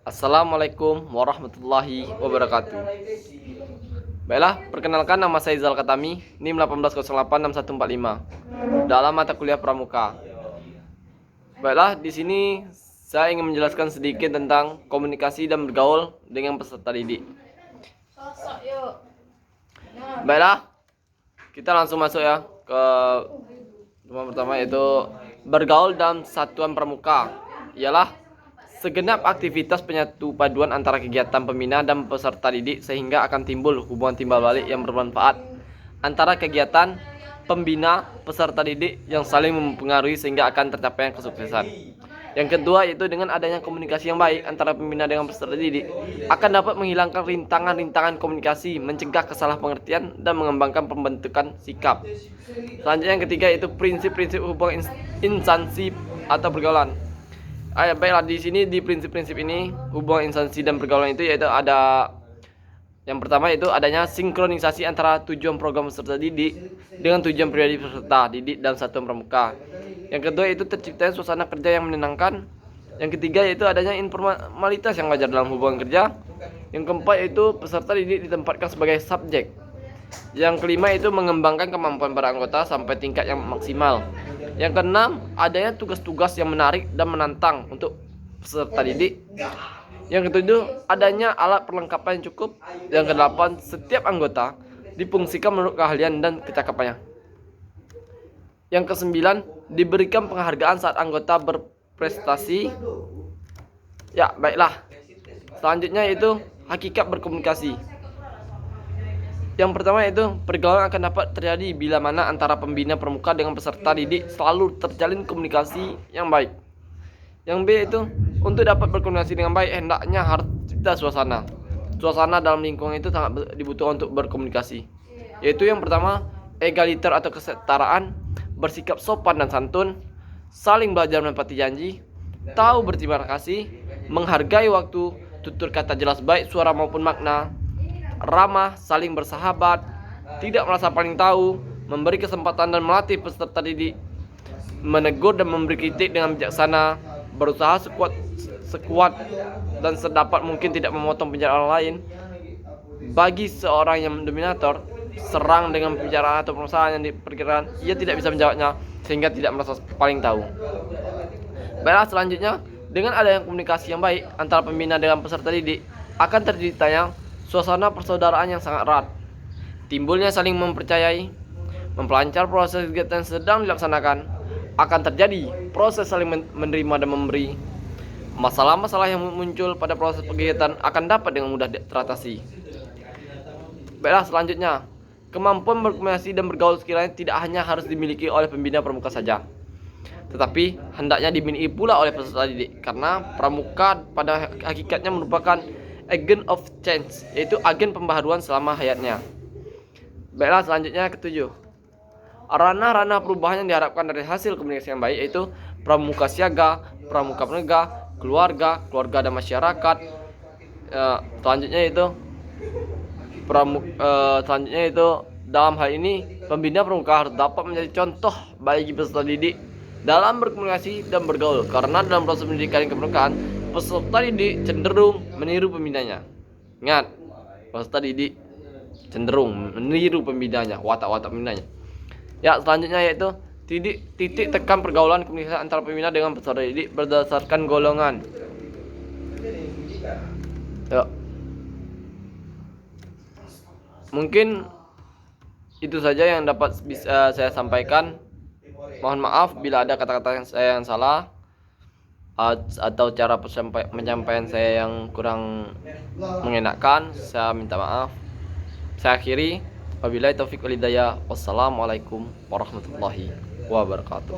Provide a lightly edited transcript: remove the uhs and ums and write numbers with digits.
Assalamualaikum warahmatullahi wabarakatuh. Baiklah, perkenalkan nama saya Zal Katami, NIM 18086145 dalam mata kuliah Pramuka. Baiklah, di sini saya ingin menjelaskan sedikit tentang komunikasi dan bergaul dengan peserta didik. Baiklah, kita langsung masuk ya ke tema pertama, yaitu bergaul dalam satuan pramuka. Ialah segenap aktivitas penyatu paduan antara kegiatan pembina dan peserta didik sehingga akan timbul hubungan timbal balik yang bermanfaat antara kegiatan pembina peserta didik yang saling mempengaruhi sehingga akan tercapai kesuksesan. Yang kedua, yaitu dengan adanya komunikasi yang baik antara pembina dengan peserta didik akan dapat menghilangkan rintangan-rintangan komunikasi, mencegah kesalahpengertian dan mengembangkan pembentukan sikap. Selanjutnya yang ketiga, yaitu prinsip-prinsip hubungan instansi atau pergaulan. Baiklah, di sini di prinsip-prinsip ini hubungan instansi dan pergaulan itu yaitu ada yang pertama, yaitu adanya sinkronisasi antara tujuan program peserta didik dengan tujuan pribadi peserta didik dan satuan pramuka. Yang kedua, itu terciptanya suasana kerja yang menyenangkan. Yang ketiga, yaitu adanya informalitas yang wajar dalam hubungan kerja. Yang keempat, yaitu peserta didik ditempatkan sebagai subjek. Yang kelima, itu mengembangkan kemampuan para anggota sampai tingkat yang maksimal. Yang keenam, adanya tugas-tugas yang menarik dan menantang untuk peserta didik. Yang ketujuh, adanya alat perlengkapan yang cukup. Yang kedelapan, setiap anggota difungsikan menurut keahlian dan kecakapannya. Yang kesembilan, diberikan penghargaan saat anggota berprestasi. Ya, baiklah. Selanjutnya yaitu hakikat berkomunikasi. Yang pertama, yaitu pergaulan akan dapat terjadi bila mana antara pembina pramuka dengan peserta didik selalu terjalin komunikasi yang baik. Yang B, itu untuk dapat berkomunikasi dengan baik hendaknya harus tercipta suasana. Suasana dalam lingkungan itu sangat dibutuhkan untuk berkomunikasi. Yaitu yang pertama, egaliter atau kesetaraan, bersikap sopan dan santun, saling belajar menepati janji, tahu berterima kasih, menghargai waktu, tutur kata jelas baik suara maupun makna, ramah, saling bersahabat, tidak merasa paling tahu, memberi kesempatan dan melatih peserta didik, menegur dan memberi kritik dengan bijaksana, berusaha sekuat dan sedapat mungkin tidak memotong pembicaraan orang lain. Bagi seorang yang dominator, serang dengan pembicaraan atau permasalahan yang diperkirakan, ia tidak bisa menjawabnya sehingga tidak merasa paling tahu. Baiklah, selanjutnya, dengan adanya komunikasi yang baik antara pembina dengan peserta didik akan terciptanya suasana persaudaraan yang sangat erat. Timbulnya saling mempercayai, memperlancar proses kegiatan yang sedang dilaksanakan, akan terjadi proses saling menerima dan memberi. Masalah-masalah yang muncul pada proses kegiatan akan dapat dengan mudah teratasi. Baiklah, selanjutnya, kemampuan berkomunikasi dan bergaul sekiranya tidak hanya harus dimiliki oleh pembina pramuka saja, tetapi hendaknya dimiliki pula oleh peserta didik, karena pramuka pada hakikatnya merupakan agent of change, yaitu agen pembaharuan selama hayatnya. Baiklah, selanjutnya ketujuh, ranah-ranah perubahan yang diharapkan dari hasil komunikasi yang baik, yaitu pramuka siaga, pramuka penegak, keluarga dan masyarakat. Selanjutnya itu dalam hal ini pembina pramuka harus dapat menjadi contoh bagi peserta didik dalam berkomunikasi dan bergaul, karena dalam proses pendidikan dan kepramukaan peserta didik cenderung meniru pembinanya. Ingat, peserta didik cenderung meniru pembinanya, watak-watak pembinanya. Ya, selanjutnya yaitu titik tekan pergaulan komunikasi antara pembina dengan peserta didik berdasarkan golongan. Ya. Mungkin itu saja yang dapat bisa saya sampaikan. Mohon maaf bila ada kata-kata saya yang salah atau cara penyampaian saya yang kurang mengenakan. Saya minta maaf. Saya akhiri. Wabillahi taufiq wal hidayah. Wassalamualaikum warahmatullahi wabarakatuh.